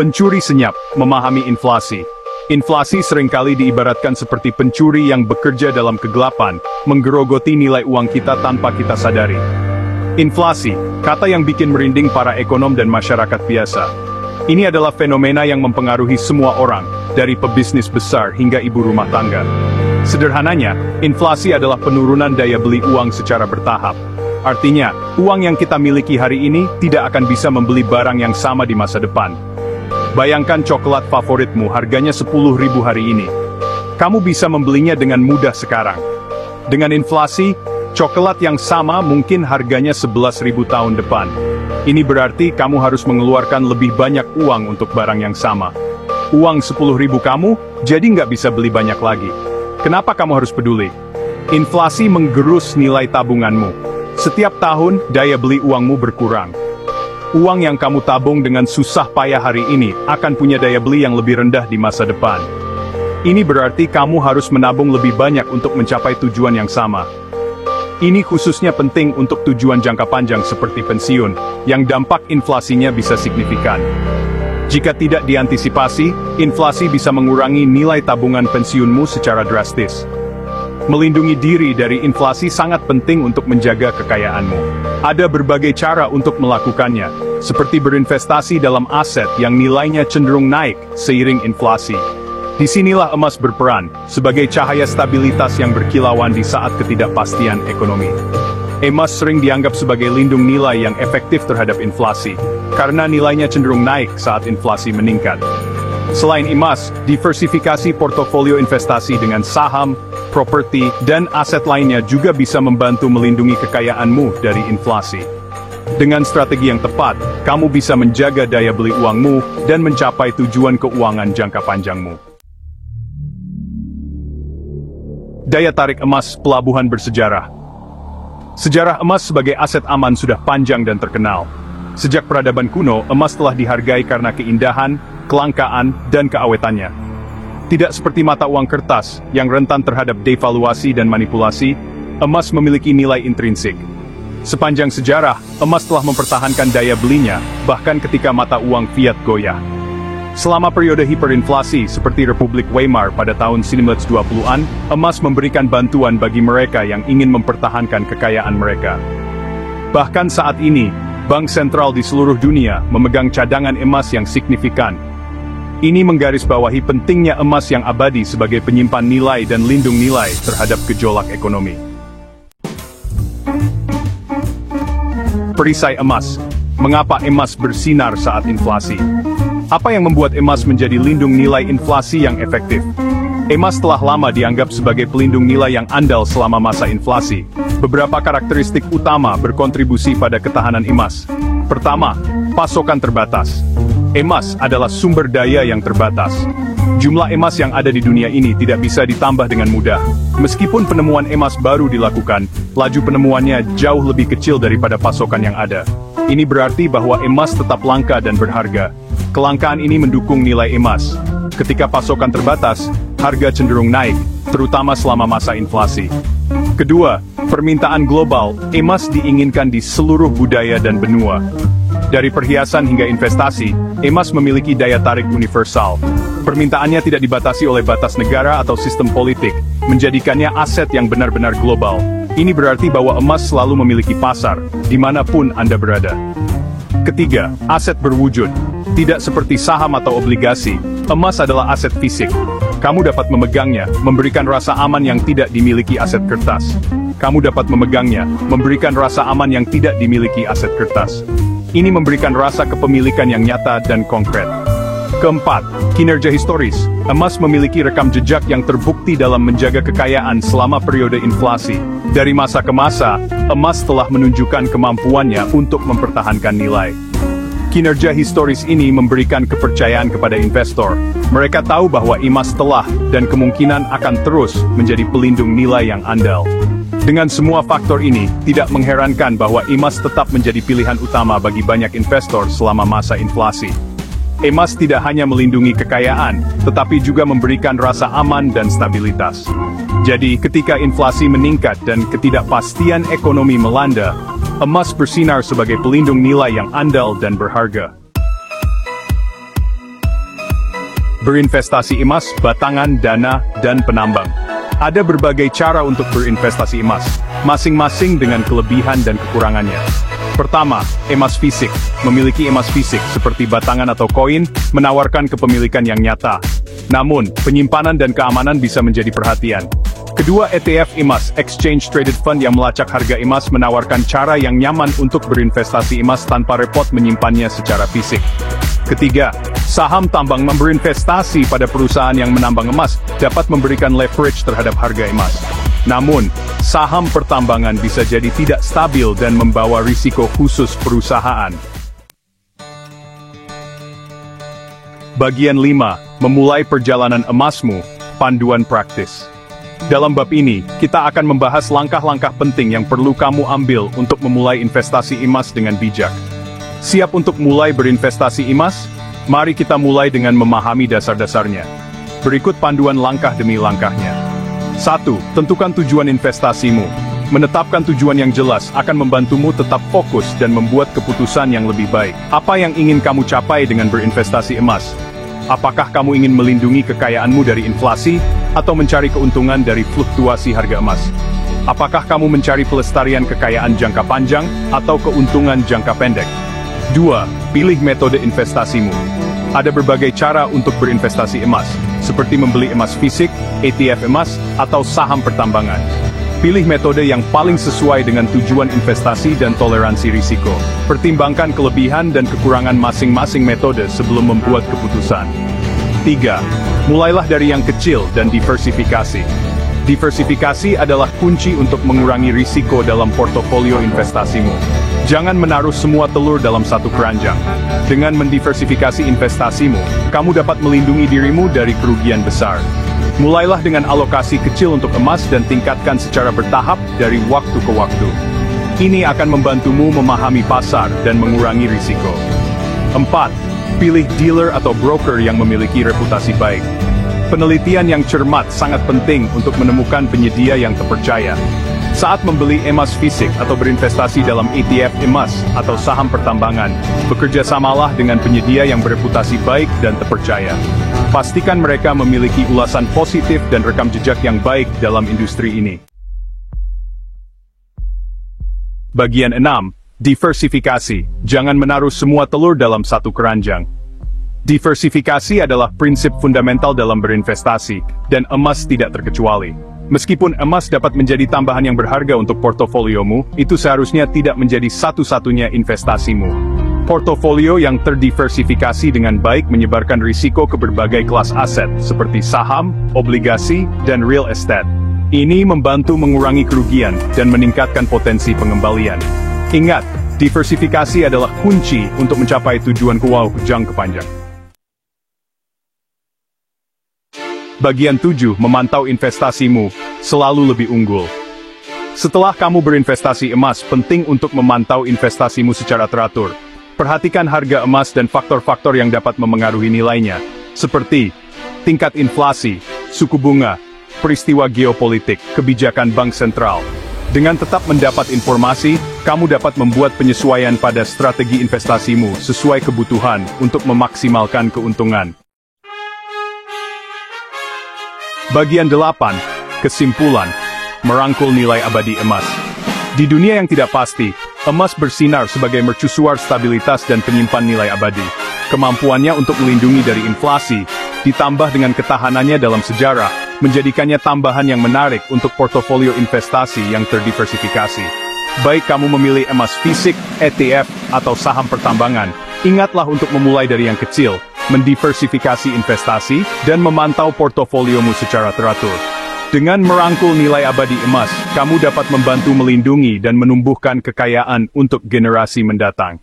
Pencuri senyap, memahami inflasi. Inflasi seringkali diibaratkan seperti pencuri yang bekerja dalam kegelapan, menggerogoti nilai uang kita tanpa kita sadari. Inflasi, kata yang bikin merinding para ekonom dan masyarakat biasa. Ini adalah fenomena yang mempengaruhi semua orang, dari pebisnis besar hingga ibu rumah tangga. Sederhananya, inflasi adalah penurunan daya beli uang secara bertahap. Artinya, uang yang kita miliki hari ini tidak akan bisa membeli barang yang sama di masa depan. Bayangkan coklat favoritmu harganya 10.000 hari ini. Kamu bisa membelinya dengan mudah sekarang. Dengan inflasi, coklat yang sama mungkin harganya 11.000 tahun depan. Ini berarti kamu harus mengeluarkan lebih banyak uang untuk barang yang sama. Uang 10.000 kamu, jadi nggak bisa beli banyak lagi. Kenapa kamu harus peduli? Inflasi menggerus nilai tabunganmu. Setiap tahun, daya beli uangmu berkurang. Uang yang kamu tabung dengan susah payah hari ini akan punya daya beli yang lebih rendah di masa depan. Ini berarti kamu harus menabung lebih banyak untuk mencapai tujuan yang sama. Ini khususnya penting untuk tujuan jangka panjang seperti pensiun, yang dampak inflasinya bisa signifikan. Jika tidak diantisipasi, inflasi bisa mengurangi nilai tabungan pensiunmu secara drastis. Melindungi diri dari inflasi sangat penting untuk menjaga kekayaanmu. Ada berbagai cara untuk melakukannya, seperti berinvestasi dalam aset yang nilainya cenderung naik seiring inflasi. Disinilah emas berperan, sebagai cahaya stabilitas yang berkilauan di saat ketidakpastian ekonomi. Emas sering dianggap sebagai lindung nilai yang efektif terhadap inflasi, karena nilainya cenderung naik saat inflasi meningkat. Selain emas, diversifikasi portofolio investasi dengan saham, properti, dan aset lainnya juga bisa membantu melindungi kekayaanmu dari inflasi. Dengan strategi yang tepat, kamu bisa menjaga daya beli uangmu dan mencapai tujuan keuangan jangka panjangmu. Daya tarik emas, pelabuhan bersejarah. Sejarah emas sebagai aset aman sudah panjang dan terkenal. Sejak peradaban kuno, emas telah dihargai karena keindahan, kelangkaan, dan keawetannya. Tidak seperti mata uang kertas, yang rentan terhadap devaluasi dan manipulasi, emas memiliki nilai intrinsik. Sepanjang sejarah, emas telah mempertahankan daya belinya, bahkan ketika mata uang fiat goyah. Selama periode hiperinflasi seperti Republik Weimar pada tahun 1920-an, emas memberikan bantuan bagi mereka yang ingin mempertahankan kekayaan mereka. Bahkan saat ini, bank sentral di seluruh dunia memegang cadangan emas yang signifikan. Ini menggarisbawahi pentingnya emas yang abadi sebagai penyimpan nilai dan lindung nilai terhadap gejolak ekonomi. Perisai emas. Mengapa emas bersinar saat inflasi? Apa yang membuat emas menjadi lindung nilai inflasi yang efektif? Emas telah lama dianggap sebagai pelindung nilai yang andal selama masa inflasi. Beberapa karakteristik utama berkontribusi pada ketahanan emas. Pertama, pasokan terbatas. Emas adalah sumber daya yang terbatas. Jumlah emas yang ada di dunia ini tidak bisa ditambah dengan mudah. Meskipun penemuan emas baru dilakukan, laju penemuannya jauh lebih kecil daripada pasokan yang ada. Ini berarti bahwa emas tetap langka dan berharga. Kelangkaan ini mendukung nilai emas. Ketika pasokan terbatas, harga cenderung naik, terutama selama masa inflasi. Kedua, permintaan global, emas diinginkan di seluruh budaya dan benua. Dari perhiasan hingga investasi, emas memiliki daya tarik universal. Permintaannya tidak dibatasi oleh batas negara atau sistem politik, menjadikannya aset yang benar-benar global. Ini berarti bahwa emas selalu memiliki pasar, dimanapun Anda berada. Ketiga, aset berwujud. Tidak seperti saham atau obligasi, emas adalah aset fisik. Kamu dapat memegangnya, memberikan rasa aman yang tidak dimiliki aset kertas. Kamu dapat memegangnya, memberikan rasa aman yang tidak dimiliki aset kertas. Ini memberikan rasa kepemilikan yang nyata dan konkret. Keempat, kinerja historis. Emas memiliki rekam jejak yang terbukti dalam menjaga kekayaan selama periode inflasi. Dari masa ke masa, emas telah menunjukkan kemampuannya untuk mempertahankan nilai. Kinerja historis ini memberikan kepercayaan kepada investor. Mereka tahu bahwa emas telah dan kemungkinan akan terus menjadi pelindung nilai yang andal. Dengan semua faktor ini, tidak mengherankan bahwa emas tetap menjadi pilihan utama bagi banyak investor selama masa inflasi. Emas tidak hanya melindungi kekayaan, tetapi juga memberikan rasa aman dan stabilitas. Jadi, ketika inflasi meningkat dan ketidakpastian ekonomi melanda, emas bersinar sebagai pelindung nilai yang andal dan berharga. berinvestasi emas, batangan, dana, dan penambang. Ada berbagai cara untuk berinvestasi emas, masing-masing dengan kelebihan dan kekurangannya. Pertama, emas fisik. Memiliki emas fisik seperti batangan atau koin, menawarkan kepemilikan yang nyata. Namun, penyimpanan dan keamanan bisa menjadi perhatian. Kedua, ETF emas, Exchange Traded Fund yang melacak harga emas menawarkan cara yang nyaman untuk berinvestasi emas tanpa repot menyimpannya secara fisik. Ketiga, saham tambang. Berinvestasi pada perusahaan yang menambang emas dapat memberikan leverage terhadap harga emas. Namun, saham pertambangan bisa jadi tidak stabil dan membawa risiko khusus perusahaan. Bagian 5. Memulai perjalanan emasmu, panduan praktis. Dalam bab ini, kita akan membahas langkah-langkah penting yang perlu kamu ambil untuk memulai investasi emas dengan bijak. Siap untuk mulai berinvestasi emas? Mari kita mulai dengan memahami dasar-dasarnya. Berikut panduan langkah demi langkahnya. 1. Tentukan tujuan investasimu. Menetapkan tujuan yang jelas akan membantumu tetap fokus dan membuat keputusan yang lebih baik. Apa yang ingin kamu capai dengan berinvestasi emas? Apakah kamu ingin melindungi kekayaanmu dari inflasi, atau mencari keuntungan dari fluktuasi harga emas? Apakah kamu mencari pelestarian kekayaan jangka panjang, atau keuntungan jangka pendek? 2. Pilih metode investasimu. Ada berbagai cara untuk berinvestasi emas, seperti membeli emas fisik, ETF emas, atau saham pertambangan. Pilih metode yang paling sesuai dengan tujuan investasi dan toleransi risiko. Pertimbangkan kelebihan dan kekurangan masing-masing metode sebelum membuat keputusan. 3. Mulailah dari yang kecil dan diversifikasi. Diversifikasi adalah kunci untuk mengurangi risiko dalam portofolio investasimu. Jangan menaruh semua telur dalam satu keranjang. Dengan mendiversifikasi investasimu, kamu dapat melindungi dirimu dari kerugian besar. Mulailah dengan alokasi kecil untuk emas dan tingkatkan secara bertahap dari waktu ke waktu. Ini akan membantumu memahami pasar dan mengurangi risiko. 4. Pilih dealer atau broker yang memiliki reputasi baik. Penelitian yang cermat sangat penting untuk menemukan penyedia yang terpercaya. Saat membeli emas fisik atau berinvestasi dalam ETF emas atau saham pertambangan, bekerja samalah dengan penyedia yang bereputasi baik dan terpercaya. Pastikan mereka memiliki ulasan positif dan rekam jejak yang baik dalam industri ini. Bagian 6. Diversifikasi. Jangan menaruh semua telur dalam satu keranjang. Diversifikasi adalah prinsip fundamental dalam berinvestasi, dan emas tidak terkecuali. Meskipun emas dapat menjadi tambahan yang berharga untuk portofoliomu, itu seharusnya tidak menjadi satu-satunya investasimu. Portofolio yang terdiversifikasi dengan baik menyebarkan risiko ke berbagai kelas aset, seperti saham, obligasi, dan real estate. Ini membantu mengurangi kerugian dan meningkatkan potensi pengembalian. Ingat, diversifikasi adalah kunci untuk mencapai tujuan jangka panjang. Bagian 7. Memantau investasimu, selalu lebih unggul. Setelah kamu berinvestasi emas, penting untuk memantau investasimu secara teratur. Perhatikan harga emas dan faktor-faktor yang dapat memengaruhi nilainya, seperti tingkat inflasi, suku bunga, peristiwa geopolitik, kebijakan bank sentral. Dengan tetap mendapat informasi, kamu dapat membuat penyesuaian pada strategi investasimu sesuai kebutuhan untuk memaksimalkan keuntungan. Bagian 8. Kesimpulan. Merangkul nilai abadi emas. Di dunia yang tidak pasti, emas bersinar sebagai mercusuar stabilitas dan penyimpan nilai abadi. Kemampuannya untuk melindungi dari inflasi, ditambah dengan ketahanannya dalam sejarah, menjadikannya tambahan yang menarik untuk portofolio investasi yang terdiversifikasi. Baik kamu memilih emas fisik, ETF, atau saham pertambangan, ingatlah untuk memulai dari yang kecil, mendiversifikasi investasi, dan memantau portofoliomu secara teratur. Dengan merangkul nilai abadi emas, kamu dapat membantu melindungi dan menumbuhkan kekayaan untuk generasi mendatang.